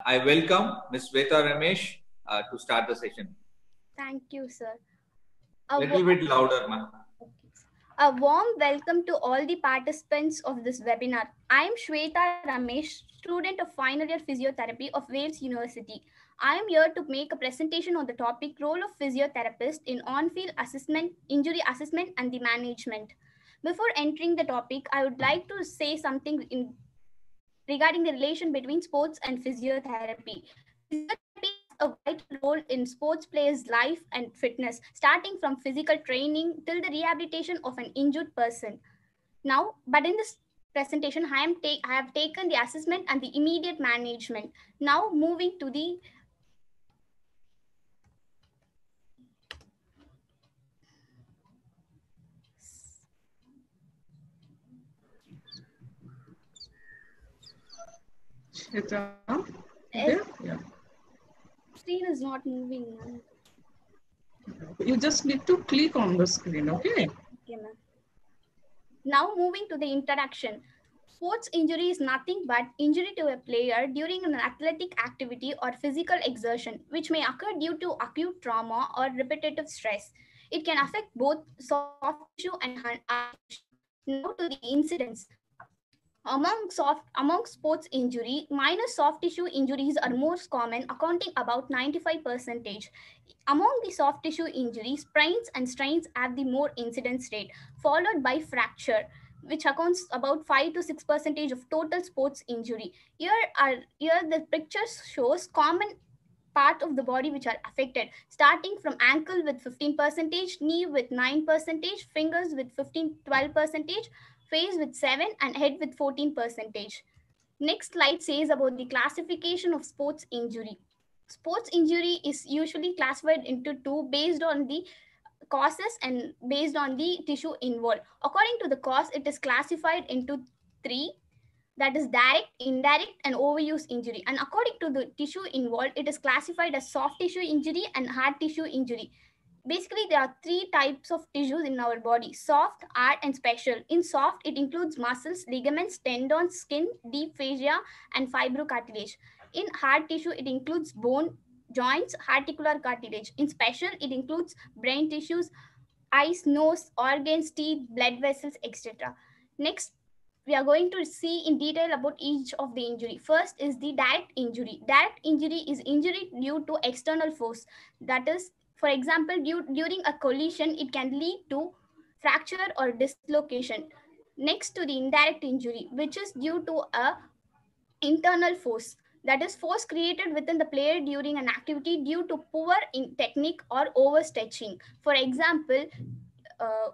I welcome Ms. Sweta Ramesh to start the session. Thank you, sir. A little bit louder, ma'am. A warm welcome to all the participants of this webinar. I am Shweta Ramesh, student of final year physiotherapy of Wales University. I am here to make a presentation on the topic role of physiotherapist in on-field assessment, injury assessment and the management. Before entering the topic, I would like to say something regarding the relation between sports and physiotherapy. Physiotherapy has a vital role in sports players' life and fitness, starting from physical training till the rehabilitation of an injured person. Now, but in this presentation, I have taken the assessment and the immediate management. Now, moving to the Shweta, yeah. Screen is not moving. You just need to click on the screen, okay? Okay, ma'am. Now moving to the introduction. Sports injury is nothing but injury to a player during an athletic activity or physical exertion, which may occur due to acute trauma or repetitive stress. It can affect both soft tissue and hard tissue. Now to the incidence. Among sports injury, minor soft tissue injuries are most common, accounting about 95%. Among the soft tissue injuries, sprains and strains have the more incidence rate, followed by fracture, which accounts about 5 to 6% of total sports injury. Here the picture shows common part of the body which are affected, starting from ankle with 15%, knee with 9%, fingers with 12%, face with 7 and head with 14%. Next slide says about the classification of sports injury. Sports injury is usually classified into two based on the causes and based on the tissue involved. According to the cause, it is classified into three, that is direct, indirect and overuse injury. And according to the tissue involved, it is classified as soft tissue injury and hard tissue injury. Basically, there are three types of tissues in our body: soft, hard and special. In soft, it includes muscles, ligaments, tendons, skin, deep fascia and fibrocartilage. In hard tissue, it includes bone, joints, articular cartilage. In special, it includes brain tissues, eyes, nose, organs, teeth, blood vessels, etc. Next, we are going to see in detail about each of the injury. First is the direct injury. Direct injury is injury due to external force. That is, for example, during a collision, it can lead to fracture or dislocation. Next to the indirect injury, which is due to a internal force. That is force created within the player during an activity due to poor in technique or overstretching. For example, uh,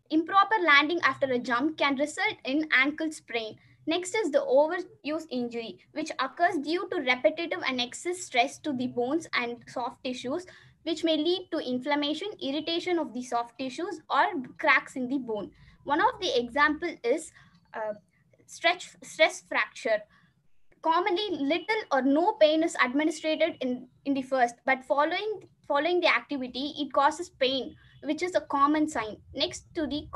improper landing after a jump can result in ankle sprain. Next is the overuse injury, which occurs due to repetitive and excess stress to the bones and soft tissues, which may lead to inflammation, irritation of the soft tissues, or cracks in the bone. One of the example is uh, stress fracture. Commonly, little or no pain is administered in the first, but following the activity, it causes pain, which is a common sign. Next to the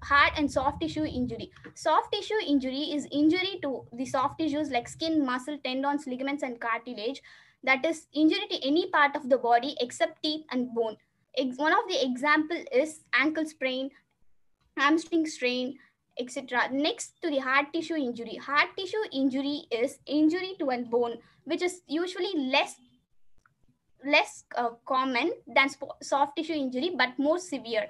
hard and soft tissue injury. Soft tissue injury is injury to the soft tissues like skin, muscle, tendons, ligaments, and cartilage. That is injury to any part of the body except teeth and bone. One of the example is ankle sprain, hamstring strain, etc. Next to the hard tissue injury. Hard tissue injury is injury to a bone, which is usually less common than soft tissue injury, but more severe.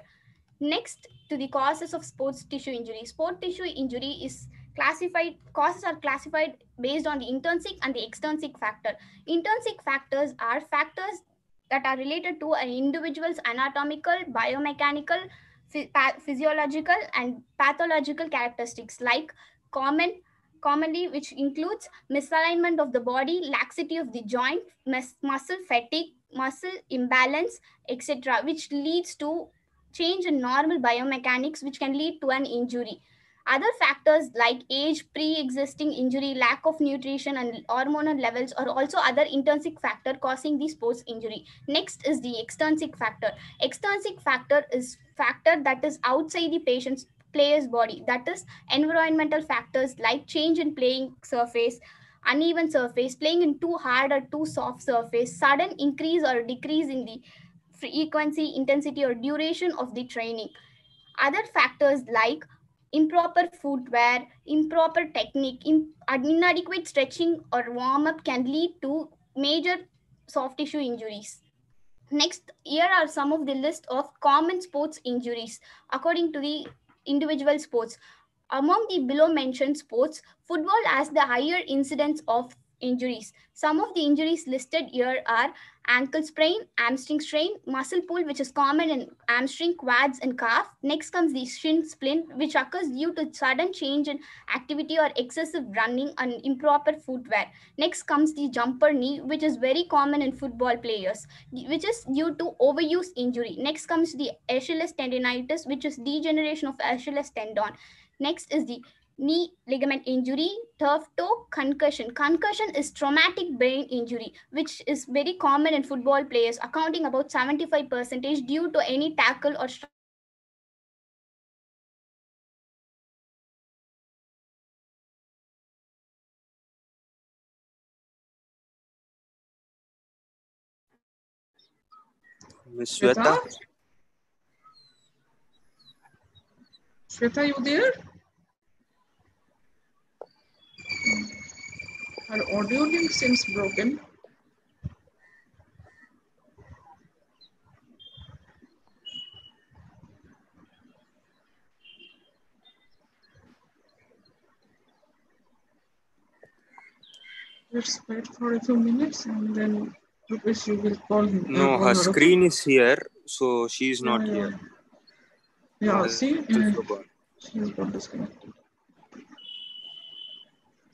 Next to the causes of sports tissue injury. Sport tissue injury is classified, causes are classified based on the intrinsic and the extrinsic factor. Intrinsic factors are factors that are related to an individual's anatomical, biomechanical, physiological and pathological characteristics, like commonly which includes misalignment of the body, laxity of the joint, muscle fatigue, muscle imbalance, etc., which leads to change in normal biomechanics, which can lead to an injury. Other factors like age, pre-existing injury, lack of nutrition and hormonal levels are also other intrinsic factor causing the sports injury. Next is the extrinsic factor. Extrinsic factor is factor that is outside the player's body. That is environmental factors like change in playing surface, uneven surface, playing in too hard or too soft surface, sudden increase or decrease in the frequency, intensity, or duration of the training. Other factors like improper footwear, improper technique, inadequate stretching or warm up can lead to major soft tissue injuries. Next, here are some of the list of common sports injuries according to the individual sports. Among the below mentioned sports, football has the higher incidence of injuries. Some of the injuries listed here are ankle sprain, hamstring strain, muscle pull, which is common in hamstring, quads, and calf. Next comes the shin splint, which occurs due to sudden change in activity or excessive running and improper footwear. Next comes the jumper knee, which is very common in football players, which is due to overuse injury. Next comes the Achilles tendonitis, which is degeneration of Achilles tendon. Next is the knee ligament injury, turf toe, concussion. Concussion is traumatic brain injury, which is very common in football players, accounting about 75% due to any tackle or strike by the opponent. Next comes the muscle spasm. Muscle spasm is common in football players, accounting about 75% due to any tackle or strike by the opponent. Miss Shweta? Shweta? Shweta, you there? Her audio link seems broken. Let's wait for a few minutes and then Rupesh, you will call him. No, Call her her, okay? screen is here, so she is not Yeah, here. yeah, see, Also gone. she's got disconnected.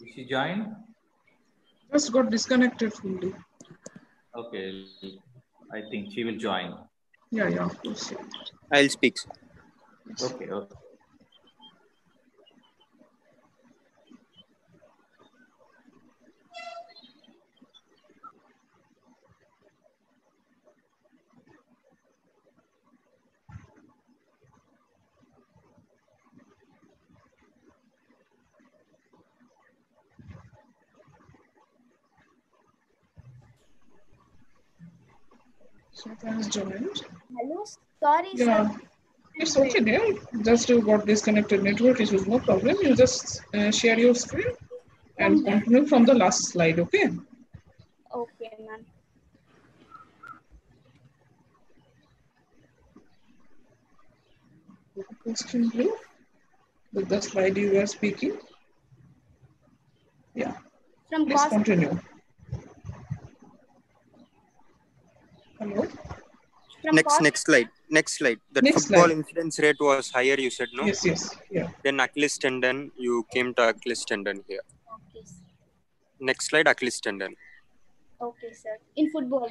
Is she joined? Just got disconnected fully. Okay, I think she will join. Yeah, of course. Yeah. I'll speak. Okay. Shweta has joined. Hello, sorry, Yeah. sir. It's okay there. Just you got disconnected network issues, no problem. You just share your screen and continue from the last slide, okay? Okay, ma'am. Question blue with the slide you were speaking. Yeah. From Please cost, continue. Hello. from Next cost, slide. Next slide. That Next football slide. incidence rate was higher, you said, no? Yes. Yeah. Then Achilles tendon, you came to Achilles tendon here. okay, sir. Next slide, Achilles tendon. Okay, sir. In football.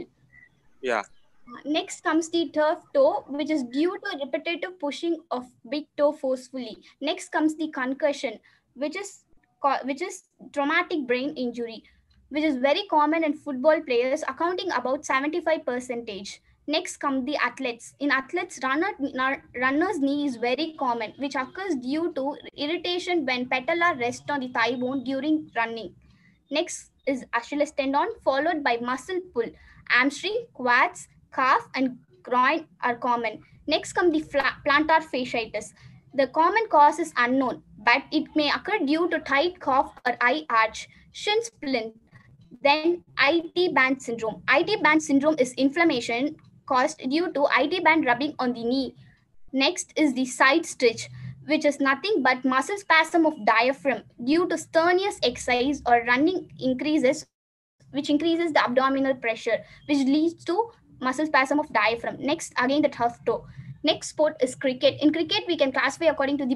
Yeah. Next comes the turf toe, which is due to repetitive pushing of big toe forcefully. Next comes the concussion, which is traumatic brain injury, which is very common in football players, accounting about 75%. Next come the athletes. In athletes, runner's knee is very common, which occurs due to irritation when patella rest on the thigh bone during running. Next is Achilles tendon, followed by muscle pull. Hamstring, quads, calf, and groin are common. Next come the plantar fasciitis. The common cause is unknown, but it may occur due to tight calf or eye arch. Shin splint. Then IT band syndrome. IT band syndrome is inflammation caused due to IT band rubbing on the knee. Next is the side stitch, which is nothing but muscle spasm of diaphragm due to strenuous exercise or running which increases the abdominal pressure, which leads to muscle spasm of diaphragm. Next, again the turf toe. Next sport is cricket. In cricket, we can classify according to the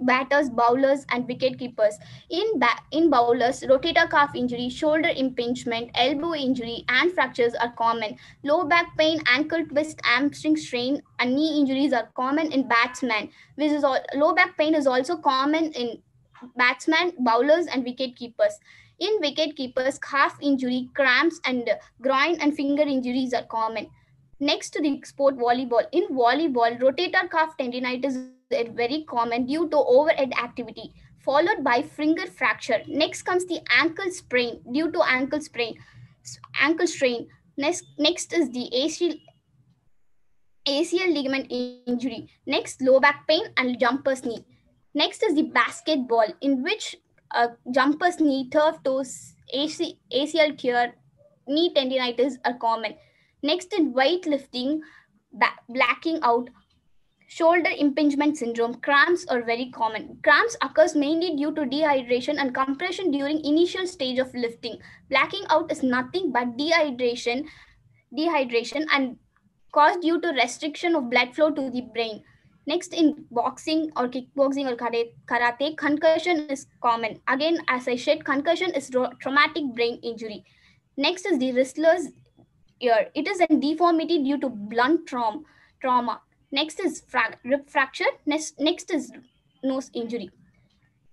batters, bowlers, and wicket keepers. In bowlers, rotator cuff injury, shoulder impingement, elbow injury, and fractures are common. Low back pain, ankle twist, hamstring strain, and knee injuries are common in batsmen. Low back pain is also common in batsmen, bowlers, and wicket keepers. In wicket keepers, calf injury, cramps, and groin and finger injuries are common. Next to the sport volleyball. In volleyball, rotator cuff tendinitis is very common due to overhead activity. followed by finger fracture. Next comes the ankle sprain due to ankle strain. Next is the ACL ligament injury. Next, low back pain and jumper's knee. Next is the basketball, in which jumper's knee, turf toes, ACL tear, knee tendinitis are common. Next, in weightlifting, blacking out, shoulder impingement syndrome, cramps are very common. Cramps occurs mainly due to dehydration and compression during initial stage of lifting. Blacking out is nothing but dehydration and caused due to restriction of blood flow to the brain. Next, in boxing or kickboxing or karate, concussion is common. Again, as I said, concussion is traumatic brain injury. Next is the wrestler's ear. It is a deformity due to blunt trauma. Next is rib fracture. Next is nose injury.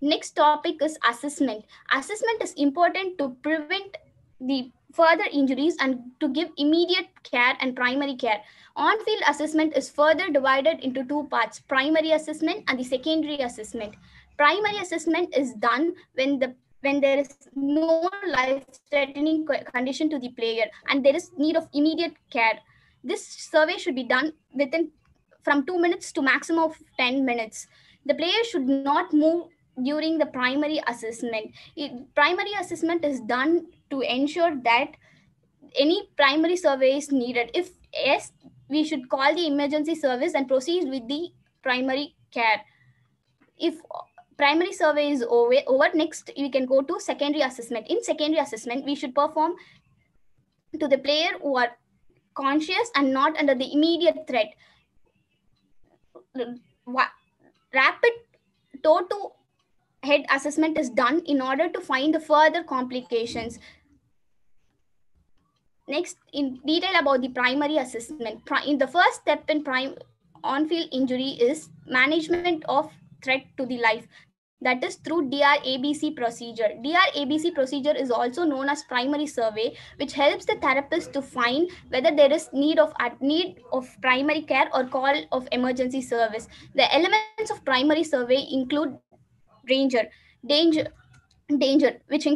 Next topic is assessment. Assessment is important to prevent the further injuries and to give immediate care and primary care. On-field assessment is further divided into two parts, primary assessment and the secondary assessment. Primary assessment is done when there is no life-threatening condition to the player and there is need of immediate care. This survey should be done within from 2 minutes to maximum of 10 minutes. The player should not move during the primary assessment. Primary assessment is done to ensure that any primary survey is needed. If yes, we should call the emergency service and proceed with the primary care. If primary survey is over, next we can go to secondary assessment. In secondary assessment, we should perform to the player who are conscious and not under the immediate threat. Rapid toe to head assessment is done in order to find the further complications. Next, in detail about the primary assessment. In the first step in on-field injury is management of threat to the life. That is through DRABC procedure. DRABC procedure is also known as primary survey, which helps the therapist to find whether there is need of primary care or call of emergency service. The elements of primary survey include danger, which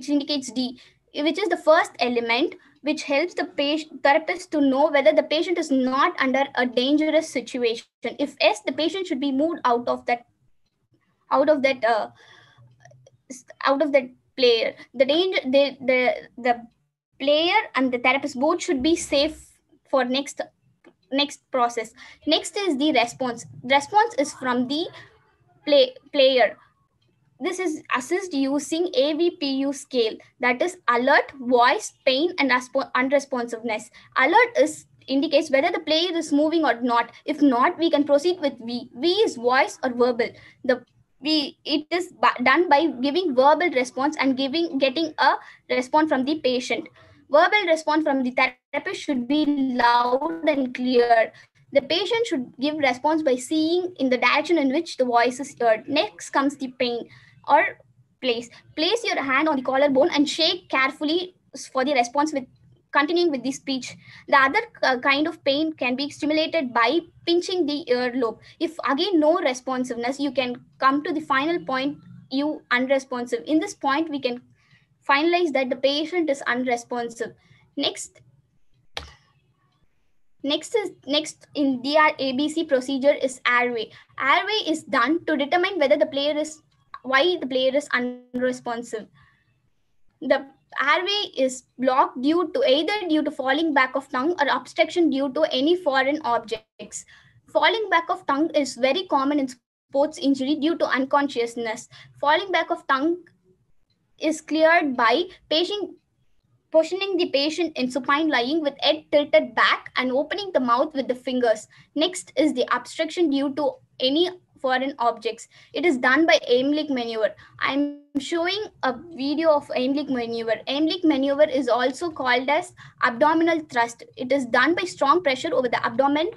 indicates D, which is the first element, which helps the therapist to know whether the patient is not under a dangerous situation. If yes, the patient should be moved out of that player. The player and the therapist both should be safe for next process. Next is the response. Response is from the player. This is assessed using AVPU scale, that is alert, voice, pain, and unresponsiveness. Alert indicates whether the player is moving or not. If not, we can proceed with V. V is voice or verbal. It is done by giving verbal response and getting a response from the patient. Verbal response from the therapist should be loud and clear. The patient should give response by seeing in the direction in which the voice is heard. Next comes the pain or place. Place your hand on the collarbone and shake carefully for the response with continuing with the speech. The other kind of pain can be stimulated by pinching the earlobe. If again no responsiveness, you can come to the final point, you unresponsive. In this point, we can finalize that the patient is unresponsive. Next in DRABC procedure is airway. Airway is done to determine whether why the player is unresponsive. The airway is blocked either due to falling back of tongue or obstruction due to any foreign objects. Falling back of tongue is very common in sports injury due to unconsciousness. Falling back of tongue is cleared by positioning the patient in supine lying with head tilted back and opening the mouth with the fingers. Next is the obstruction due to any foreign objects. It is done by Heimlich maneuver. I'm showing a video of Heimlich maneuver. Heimlich maneuver is also called as abdominal thrust. It is done by strong pressure over the abdomen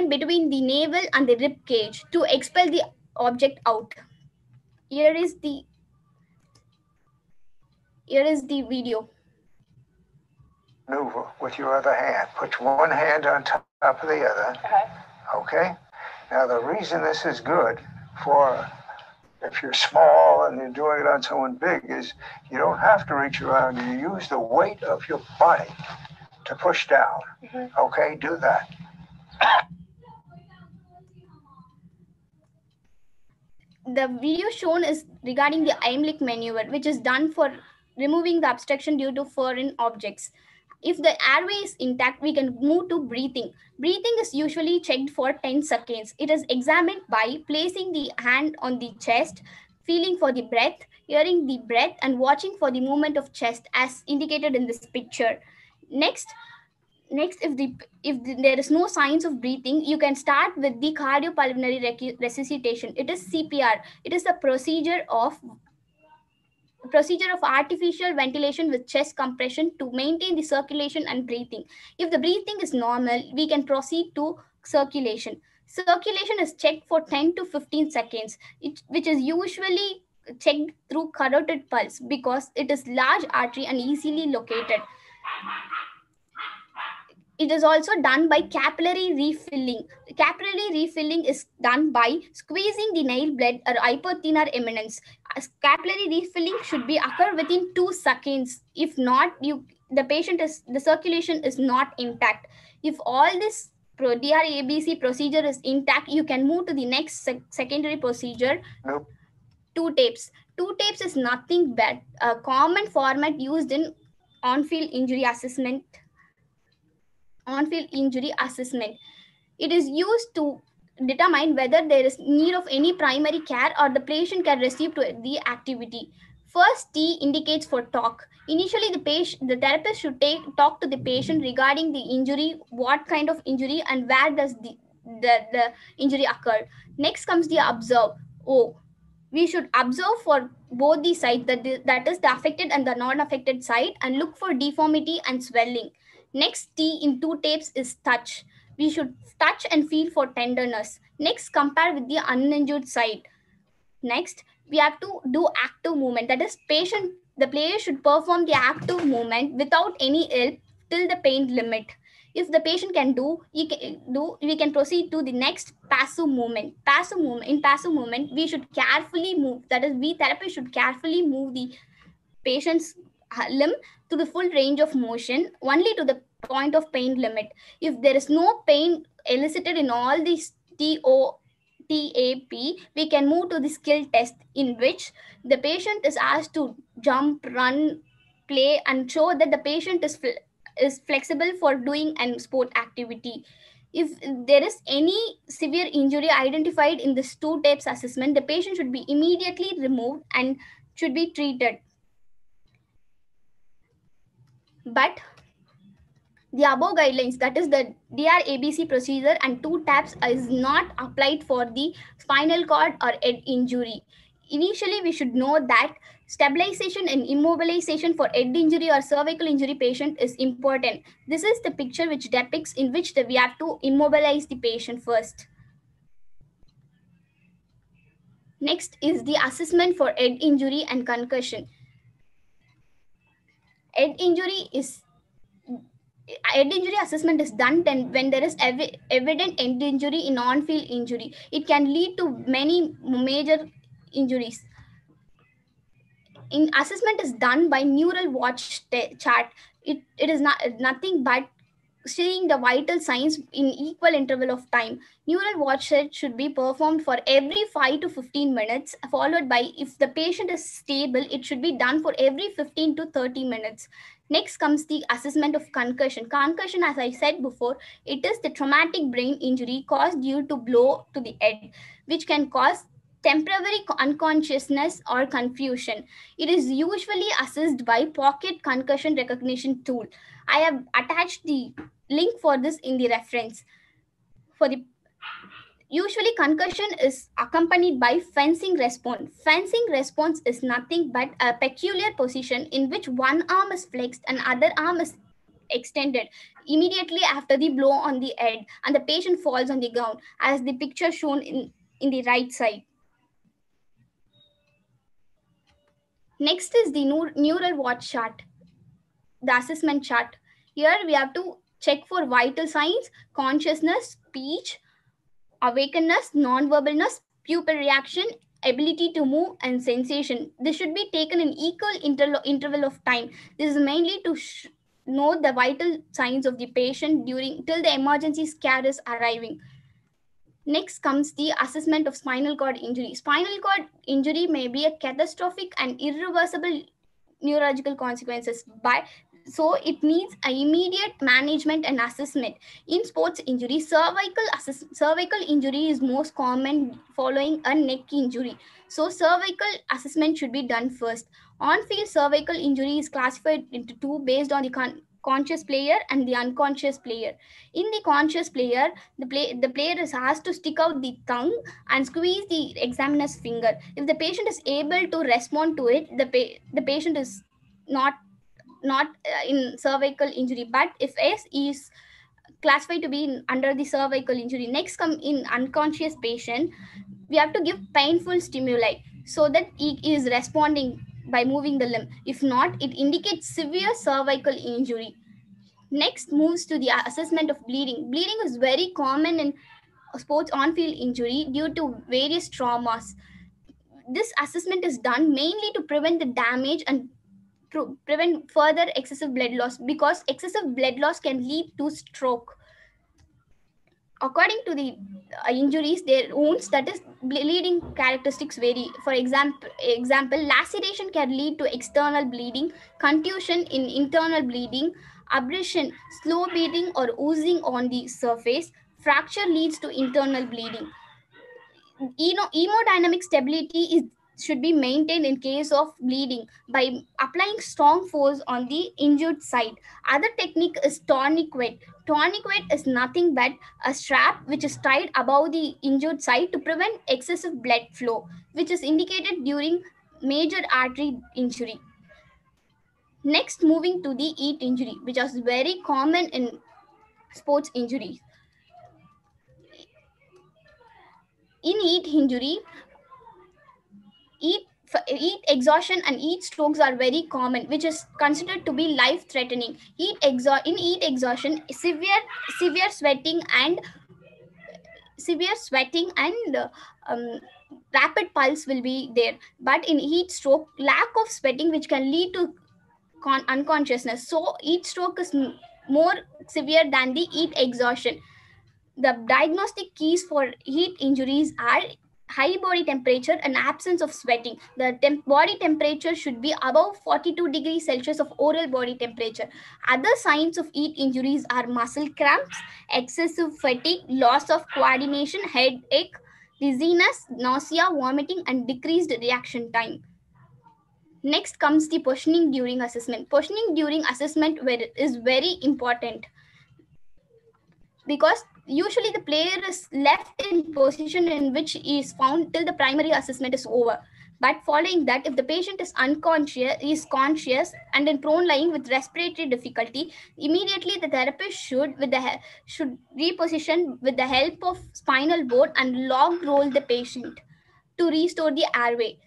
between the navel and the rib cage to expel the object out. Here is the video. Maneuver with your other hand. Put one hand on top of the other. Okay? Now, the reason this is good for If you're small and you're doing it on someone big, is you don't have to reach around. You use the weight of your body to push down. Okay, do that. The video shown is regarding the Heimlich maneuver, which is done for removing the obstruction due to foreign objects. If the airway is intact, we can move to breathing. Breathing is usually checked for 10 seconds. It is examined by placing the hand on the chest, feeling for the breath, hearing the breath, and watching for the movement of chest as indicated in this picture. Next, if there is no signs of breathing, you can start with the cardiopulmonary resuscitation. It is CPR. It is a procedure of artificial ventilation with chest compression to maintain the circulation and breathing. If the breathing is normal, we can proceed to circulation. Circulation is checked for 10 to 15 seconds, which is usually checked through carotid pulse because it is large artery and easily located. It is also done by capillary refilling. Capillary refilling is done by squeezing the nail blood or hyperthermal eminence. Capillary refilling should be occur within 2 seconds. If not, the circulation is not intact. If all this DRABC procedure is intact, you can move to the next secondary procedure. Nope. Two tapes. Two tapes is nothing but a common format used in on-field injury assessment. On-field injury assessment. It is used to determine whether there is need of any primary care or the patient can receive to the activity. First T indicates for talk. Initially, the therapist should talk to the patient regarding the injury, what kind of injury, and where does the injury occur. Next comes the observe. We should observe for both the sides, that is the affected and the non-affected side, and look for deformity and swelling. Next T in two tapes is touch. We should touch and feel for tenderness. Next, compare with the uninjured side. Next, we have to do active movement. That is, the player should perform the active movement without any help till the pain limit. If the patient can do, we can proceed to the next passive movement. In passive movement, we should carefully move. That is, we therapists should carefully move the patient's limb to the full range of motion, only to the point of pain limit. If there is no pain elicited in all these TAP, we can move to the skill test, in which the patient is asked to jump, run, play, and show that the patient is flexible for doing an sport activity. If there is any severe injury identified in this two tapes assessment, the patient should be immediately removed and should be treated. But the above guidelines, that is the DRABC procedure and two taps, is not applied for the spinal cord or head injury. Initially, we should know that stabilization and immobilization for head injury or cervical injury patient is important. This is the picture which depicts in which we have to immobilize the patient first. Next is the assessment for head injury and concussion. Head injury assessment is done when there is evident head injury in on-field injury. It can lead to many major injuries. In assessment is done by neural watch chart. It is nothing but seeing the vital signs in equal interval of time. Neural watch chart should be performed for every 5 to 15 minutes, followed by, if the patient is stable, it should be done for every 15 to 30 minutes. Next comes the assessment of concussion. Concussion, as I said before, it is the traumatic brain injury caused due to blow to the head, which can cause temporary unconsciousness or confusion. It is usually assessed by pocket concussion recognition tool. I have attached the link for this in the reference. Usually concussion is accompanied by fencing response. Fencing response is nothing but a peculiar position in which one arm is flexed and other arm is extended immediately after the blow on the head, and the patient falls on the ground, as the picture shown in the right side. Next is the neural watch chart, the assessment chart. Here we have to check for vital signs, consciousness, speech, awakeness, non-verbalness, pupil reaction, ability to move, and sensation. This should be taken in equal interval of time. This is mainly to know the vital signs of the patient during till the emergency care is arriving. Next comes the assessment of spinal cord injury. Spinal cord injury may be a catastrophic and irreversible neurological consequences, but so it needs an immediate management and assessment. In sports injury, cervical injury is most common following a neck injury, so cervical assessment should be done first. On-field cervical injury is classified into two based on the conscious player and the unconscious player. In the conscious player, the player is asked to stick out the tongue and squeeze the examiner's finger. If the patient is able to respond to it, the patient is not in cervical injury, but if S is classified to be under the cervical injury. Next come in unconscious patient, we have to give painful stimuli so that he is responding by moving the limb. If not, it indicates severe cervical injury. Next moves to the assessment of bleeding. Bleeding is very common in sports on-field injury due to various traumas. This assessment is done mainly to prevent the damage and to prevent further excessive blood loss, because excessive blood loss can lead to stroke. According to the injuries, their wounds, that is bleeding characteristics vary. For example, laceration can lead to external bleeding, contusion in internal bleeding, abrasion, slow bleeding or oozing on the surface, fracture leads to internal bleeding. Hemodynamic stability should be maintained in case of bleeding by applying strong force on the injured site. Other technique is tourniquet. Tourniquet is nothing but a strap which is tied above the injured site to prevent excessive blood flow, which is indicated during major artery injury. Next, moving to the heat injury, which is very common in sports injuries. In heat injury, heat exhaustion and heat strokes are very common, which is considered to be life-threatening. In heat exhaustion, severe sweating and rapid pulse will be there. But in heat stroke, lack of sweating, which can lead to unconsciousness. So heat stroke is more severe than the heat exhaustion. The diagnostic keys for heat injuries are high body temperature and absence of sweating. The body temperature should be above 42 degrees Celsius of oral body temperature. Other signs of heat injuries are muscle cramps, excessive fatigue, loss of coordination, headache, dizziness, nausea, vomiting, and decreased reaction time. Next comes the positioning during assessment. Positioning during assessment is very important, because usually the player is left in position in which he is found till the primary assessment is over. But following that, if the patient is conscious and in prone lying with respiratory difficulty, immediately the therapist should reposition with the help of spinal board and log roll the patient to restore the airway.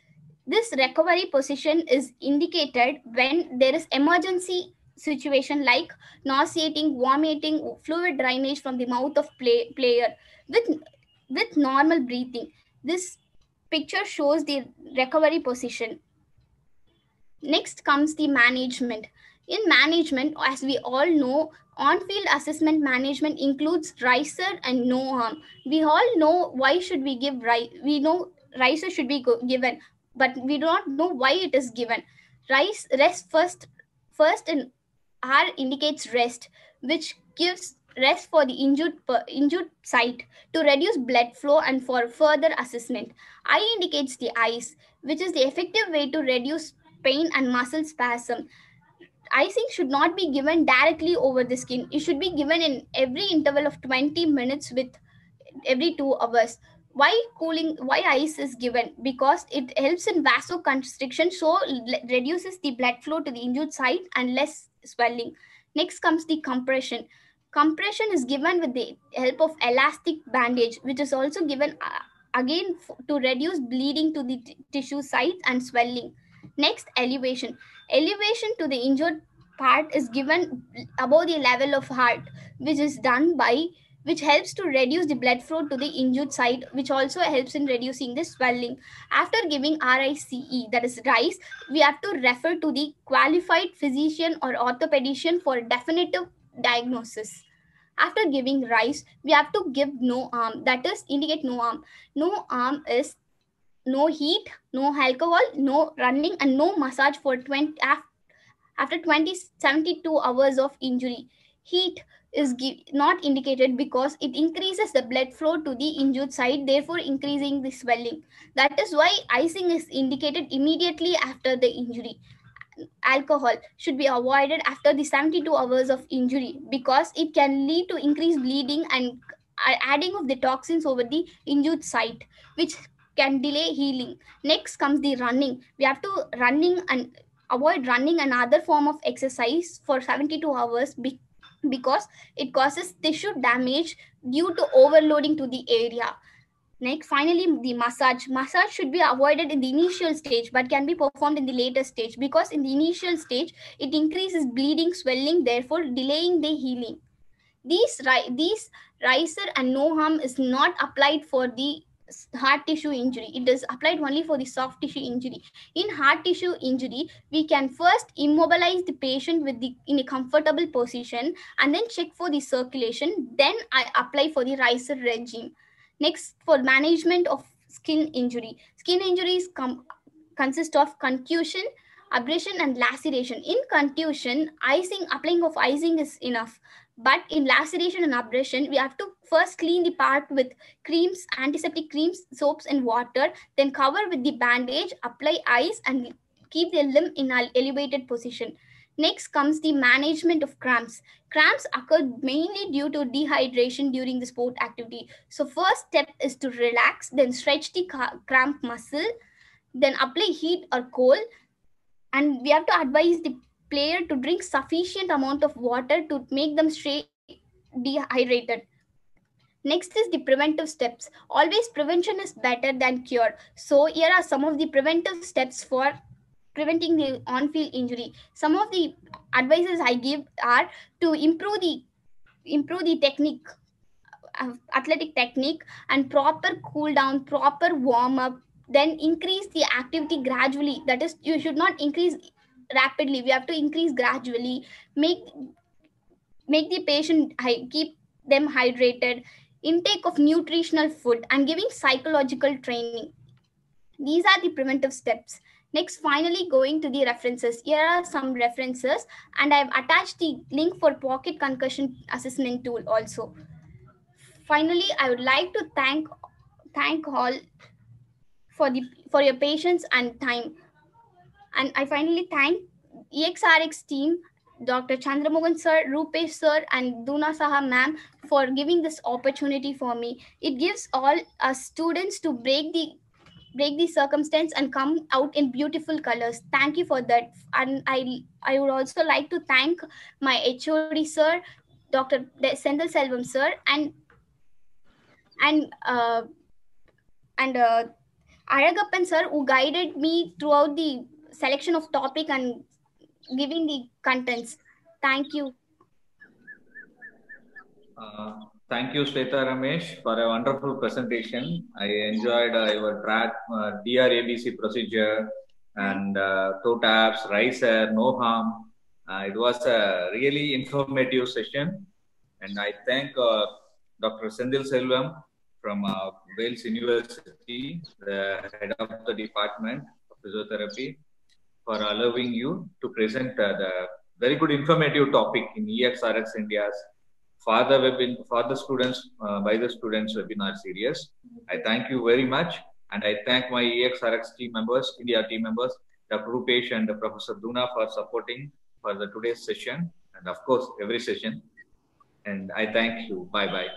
This recovery position is indicated when there is emergency situation like nauseating, vomiting, fluid drainage from the mouth of player with normal breathing. This picture shows the recovery position. Next comes the management. In management, as we all know, on-field assessment management includes riser and no harm. We all know why should we give we know riser should be given, but we do not know why it is given. Rest first in R indicates rest, which gives rest for the injured site to reduce blood flow and for further assessment. I indicates the ice, which is the effective way to reduce pain and muscle spasm. Icing should not be given directly over the skin. It should be given in every interval of 20 minutes with every 2 hours. Why ice is given? Because it helps in vasoconstriction, so reduces the blood flow to the injured site and less swelling. Next comes the compression. Compression is given with the help of elastic bandage, which is also given again to reduce bleeding to the tissue sites and swelling. Next, elevation. Elevation to the injured part is given above the level of heart, which is done by which helps to reduce the blood flow to the injured site, which also helps in reducing the swelling. After giving RICE, that is RICE, we have to refer to the qualified physician or orthopedician for definitive diagnosis. After giving RICE, we have to give no arm, that is indicate no arm. No arm is no heat, no alcohol, no running, and no massage for 20 after 72 hours of injury. Heat is not indicated because it increases the blood flow to the injured site, therefore increasing the swelling. That is why icing is indicated immediately after the injury. Alcohol should be avoided after the 72 hours of injury because it can lead to increased bleeding and adding of the toxins over the injured site, which can delay healing. Next comes the running. We have to running and avoid running and other form of exercise for 72 hours because it causes tissue damage due to overloading to the area. Next, finally, the massage. Massage should be avoided in the initial stage but can be performed in the later stage because in the initial stage, it increases bleeding, swelling, therefore delaying the healing. These riser and no harm is not applied for the hard tissue injury. It is applied only for the soft tissue injury. In hard tissue injury, we can first immobilize the patient in a comfortable position and then check for the circulation. Then I apply for the riser regime. Next, for management of skin injury. Skin injuries consist of concussion, abrasion, and laceration. In concussion, applying of icing is enough. But in laceration and abrasion, we have to first clean the part with creams, antiseptic creams, soaps, and water. Then cover with the bandage, apply ice, and keep the limb in an elevated position. Next comes the management of cramps. Cramps occur mainly due to dehydration during the sport activity. So first step is to relax, then stretch the cramp muscle, then apply heat or cold, and we have to advise the player to drink sufficient amount of water to make them stay dehydrated. Next is the preventive steps. Always prevention is better than cure. So here are some of the preventive steps for preventing the on-field injury. Some of the advices I give are to improve the technique, athletic technique, and proper cool down, proper warm up, then increase the activity gradually. That is, you should not increase rapidly. We have to increase gradually. Make the patient keep them hydrated. Intake of nutritional food and giving psychological training. These are the preventive steps. Next, finally going to the references. Here are some references, and I've attached the link for pocket concussion assessment tool also. Finally, I would like to thank all for your patience and time. And I finally thank EXRX team, Dr. Chandramohan sir, Rupesh sir, and Duna Saha ma'am for giving this opportunity for me. It gives all us students to break the circumstance and come out in beautiful colors. Thank you for that. And I would also like to thank my HOD sir, Dr. Sendal Selvam sir, and Aragappan sir, who guided me throughout the selection of topic and giving the contents. Thank you. Thank you, Shweta Ramesh, for a wonderful presentation. I enjoyed your track, DRABC procedure, and toe taps, riser, no harm. It was a really informative session. And I thank Dr. Sendil Selvam from Wales University, the head of the Department of Physiotherapy, for allowing you to present the very good informative topic in EXRX India's for the students by the students webinar series. I thank you very much, and I thank my EXRX team members, India team members, Dr. Rupesh and Professor Duna for supporting for the today's session, and of course every session. And I thank you. Bye bye.